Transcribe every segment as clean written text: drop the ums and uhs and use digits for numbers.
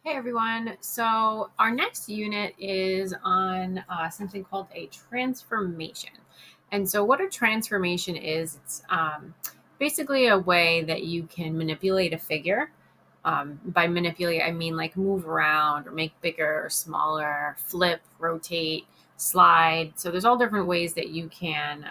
Hey everyone. So our next unit is on something called a transformation. And so what a transformation is, it's basically a way that you can manipulate a figure. By manipulate, I mean like move around or make bigger or smaller, flip, rotate, slide. So there's all different ways that you can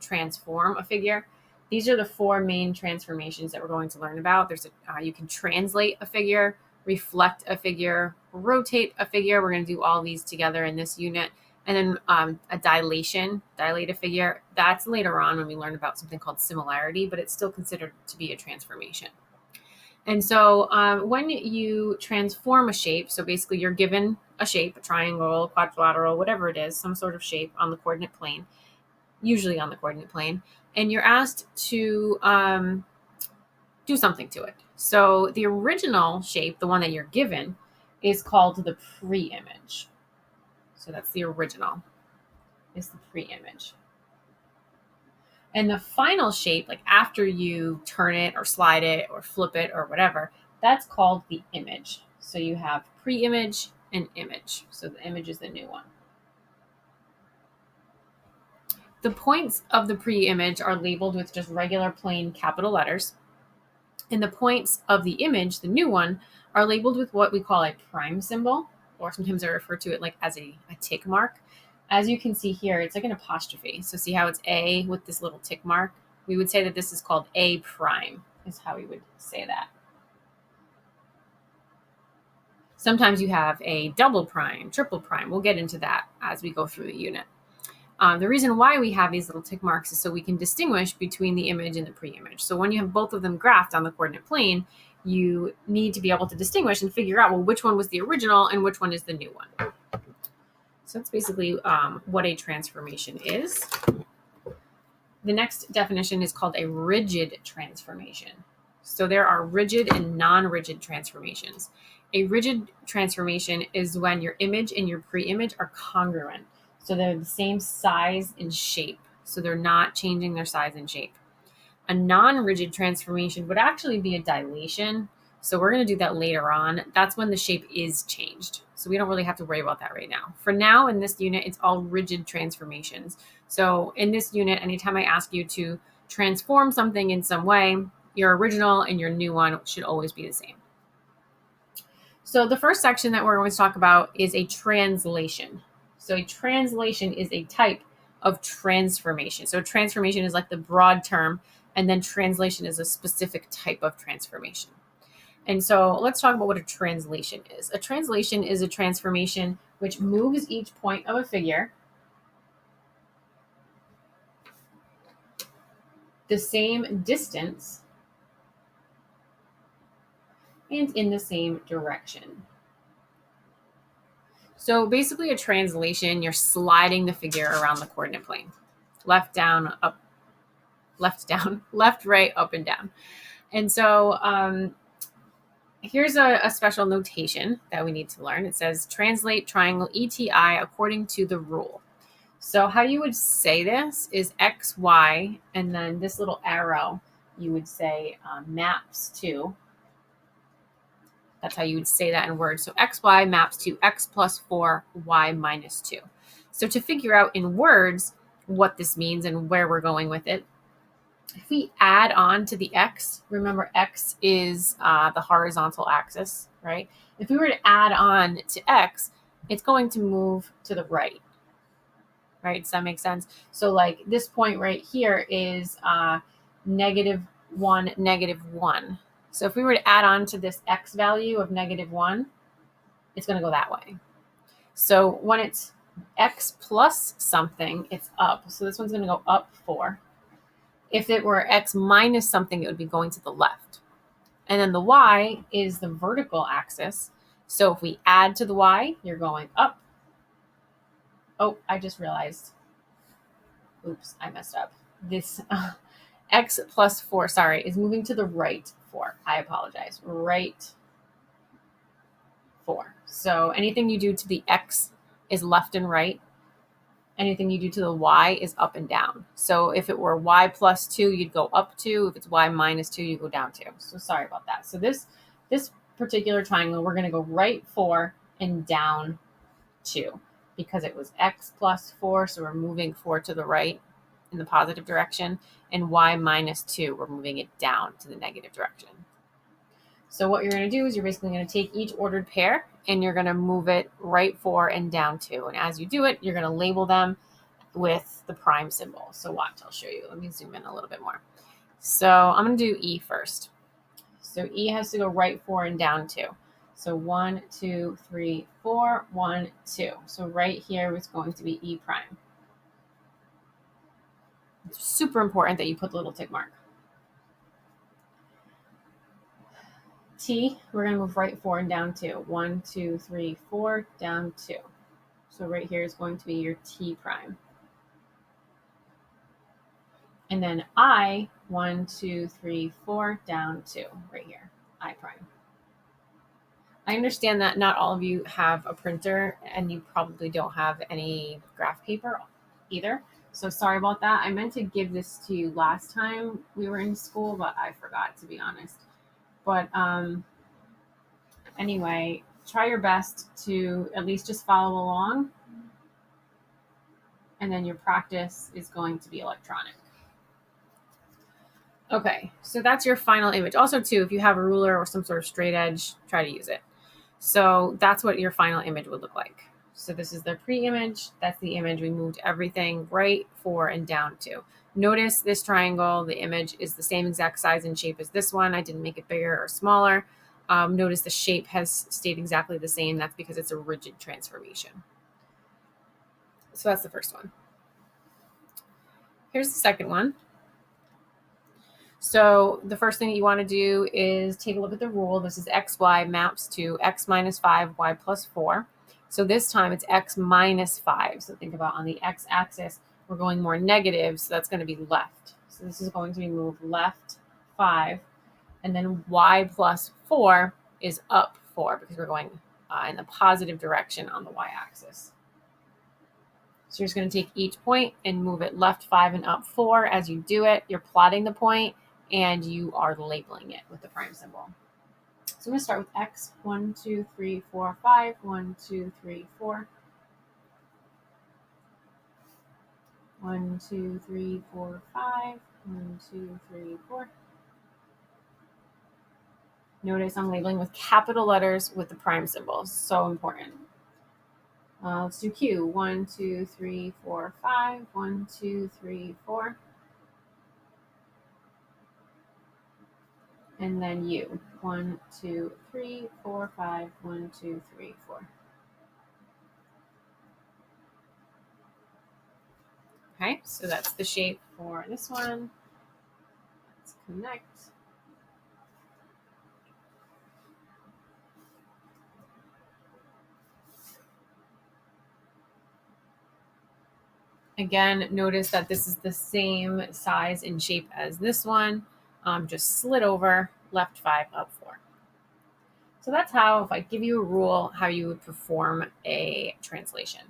transform a figure. These are the four main transformations that we're going to learn about. You can translate a figure, reflect a figure, rotate a figure. We're going to do all these together in this unit. And then a dilate a figure. That's later on when we learn about something called similarity, but it's still considered to be a transformation. And so when you transform a shape, so basically you're given a shape, a triangle, quadrilateral, whatever it is, some sort of shape on the coordinate plane, usually on the coordinate plane, and you're asked to do something to it. So the original shape, the one that you're given, is called the pre-image. So that's the original, is the pre-image. And the final shape, like after you turn it or slide it or flip it or whatever, that's called the image. So you have pre-image and image. So the image is the new one. The points of the pre-image are labeled with just regular plain capital letters. And the points of the image, the new one, are labeled with what we call a prime symbol, or sometimes I refer to it like as a tick mark. As you can see here, it's like an apostrophe. So see how it's A with this little tick mark? We would say that this is called A prime, is how we would say that. Sometimes you have a double prime, triple prime. We'll get into that as we go through the unit. The reason why we have these little tick marks is so we can distinguish between the image and the pre-image. So when you have both of them graphed on the coordinate plane, you need to be able to distinguish and figure out, well, which one was the original and which one is the new one. So that's basically what a transformation is. The next definition is called a rigid transformation. So there are rigid and non-rigid transformations. A rigid transformation is when your image and your pre-image are congruent. So they're the same size and shape. So they're not changing their size and shape. A non-rigid transformation would actually be a dilation. So we're going to do that later on. That's when the shape is changed. So we don't really have to worry about that right now. For now, in this unit, it's all rigid transformations. So in this unit, anytime I ask you to transform something in some way, your original and your new one should always be the same. So the first section that we're going to talk about is a translation. So a translation is a type of transformation. So transformation is like the broad term, and then translation is a specific type of transformation. And so let's talk about what a translation is. A translation is a transformation which moves each point of a figure the same distance and in the same direction. So basically a translation, you're sliding the figure around the coordinate plane. Left, down, up, left, down, left, right, up, and down. And so here's a special notation that we need to learn. It says translate triangle ETI according to the rule. So how you would say this is X, Y, and then this little arrow you would say maps to. That's how you would say that in words. So XY maps to X plus 4, Y minus 2. So to figure out in words what this means and where we're going with it, if we add on to the X, remember X is the horizontal axis, right? If we were to add on to X, it's going to move to the right, right? Does that make sense? So like this point right here is -1, -1. So if we were to add on to this X value of -1, it's going to go that way. So when it's X plus something, it's up. So this one's going to go up 4. If it were X minus something, it would be going to the left. And then the Y is the vertical axis. So if we add to the Y, you're going up. Oh, I just realized. Oops, I messed up. This X plus 4, is moving to the right 4. I apologize. Right 4. So anything you do to the X is left and right. Anything you do to the Y is up and down. So if it were Y plus 2, you'd go up 2. If it's Y minus 2, you go down 2. So sorry about that. So this particular triangle, we're going to go right 4 and down 2 because it was x plus 4, so we're moving 4 to the right in the positive direction, and y minus 2, we're moving it down to the negative direction. So what you're going to do is you're basically going to take each ordered pair and you're going to move it right 4 and down 2. And as you do it, you're going to label them with the prime symbol. So watch, I'll show you. Let me zoom in a little bit more. So I'm going to do E first. So E has to go right 4 and down 2. So 1, 2, 3, 4, 1, 2. So right here is going to be E prime. It's super important that you put the little tick mark. T, we're going to move right 4 and down 2. 1, 2, 3, 4, down 2. So right here is going to be your T prime. And then I, 1, 2, 3, 4, down 2, right here, I prime. I understand that not all of you have a printer and you probably don't have any graph paper either. So sorry about that. I meant to give this to you last time we were in school, but I forgot, to be honest. But anyway, try your best to at least just follow along. And then your practice is going to be electronic. Okay, so that's your final image. Also, too, if you have a ruler or some sort of straight edge, try to use it. So that's what your final image would look like. So this is the pre-image. That's the image. We moved everything right 4 and down 2. Notice this triangle, the image is the same exact size and shape as this one. I didn't make it bigger or smaller. Notice the shape has stayed exactly the same. That's because it's a rigid transformation. So that's the first one. Here's the second one. So the first thing that you want to do is take a look at the rule. This is xy maps to x minus 5, y plus 4. So this time it's x minus 5. So think about on the x-axis, we're going more negative, so that's going to be left. So this is going to be moved left 5. And then y plus 4 is up 4 because we're going in the positive direction on the y-axis. So you're just going to take each point and move it left 5 and up 4. As you do it, you're plotting the point and you are labeling it with the prime symbol. So I'm going to start with x, 1, 2, 3, 4, 5, 1, 2, 3, 4. 1, 2, 3, 4, 5, 1, 2, 3, 4. Notice I'm labeling with capital letters with the prime symbol. So important. Let's do Q. 1, 2, 3, 4, 5. 1, 2, 3, 4. And then U. 1, 2, 3, 4, 5. 1, 2, 3, 4. Okay, so that's the shape for this one. Let's connect. Again, notice that this is the same size and shape as this one, just slid over, left 5, up 4. So that's how, if I give you a rule, how you would perform a translation.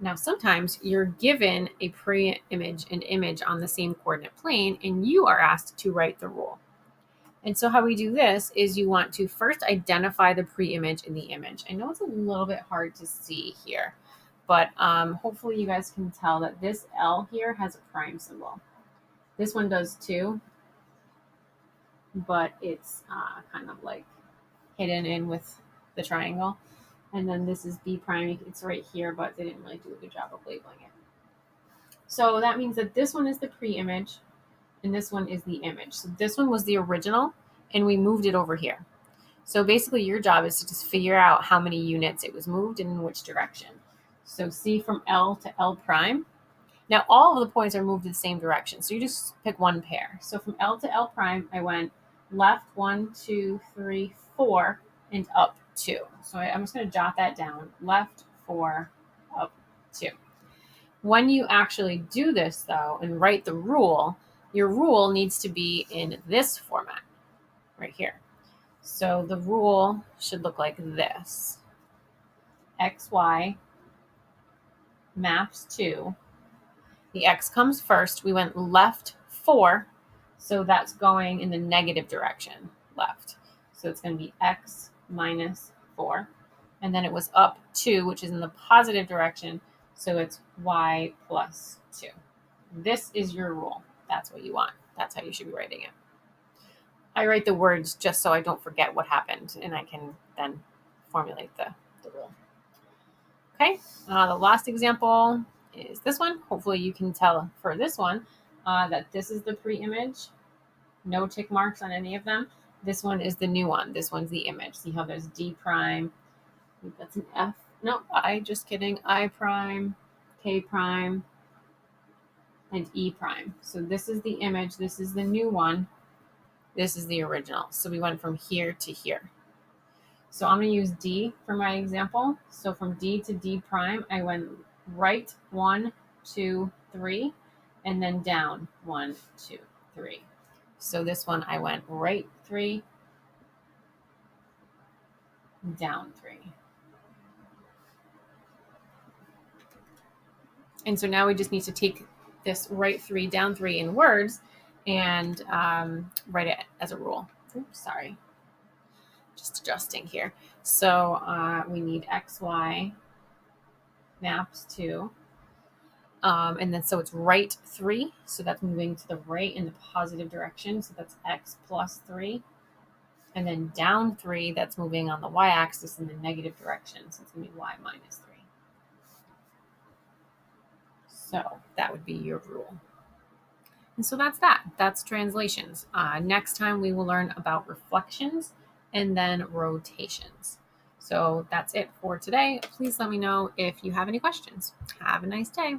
Now, sometimes you're given a pre-image and image on the same coordinate plane, and you are asked to write the rule. And so how we do this is you want to first identify the pre-image and the image. I know it's a little bit hard to see here, but hopefully you guys can tell that this L here has a prime symbol. This one does too, but it's kind of like hidden in with the triangle. And then this is B prime. It's right here, but they didn't really do a good job of labeling it. So that means that this one is the pre-image and this one is the image. So this one was the original and we moved it over here. So basically your job is to just figure out how many units it was moved and in which direction. So see from L to L prime. Now all of the points are moved in the same direction. So you just pick one pair. So from L to L prime, I went left 1, 2, 3, 4 and up 2. So I'm just going to jot that down. Left 4, up 2. When you actually do this though and write the rule, your rule needs to be in this format right here. So the rule should look like this. XY maps to, the X comes first. We went left 4, so that's going in the negative direction, left. So it's going to be x minus 4. And then it was up 2, which is in the positive direction. So it's y plus 2. This is your rule. That's what you want. That's how you should be writing it. I write the words just so I don't forget what happened, and I can then formulate the rule. Okay, the last example is this one. Hopefully you can tell for this one that this is the pre-image. No tick marks on any of them. This one is the new one. This one's the image. See how there's D prime. I think that's an F. No, I, just kidding. I prime, K prime, and E prime. So this is the image. This is the new one. This is the original. So we went from here to here. So I'm going to use D for my example. So from D to D prime, I went right 1, 2, 3, and then down 1, 2, 3. So this one I went right 3, down 3. And so now we just need to take this right 3, down 3 in words and write it as a rule. Oops, sorry. Just adjusting here. So we need XY maps to, and then so it's right 3. So that's moving to the right in the positive direction. So that's X plus 3. And then down 3, that's moving on the y-axis in the negative direction. So it's going to be y minus 3. So that would be your rule. And so that's that. That's translations. Next time we will learn about reflections and then rotations. So that's it for today. Please let me know if you have any questions. Have a nice day.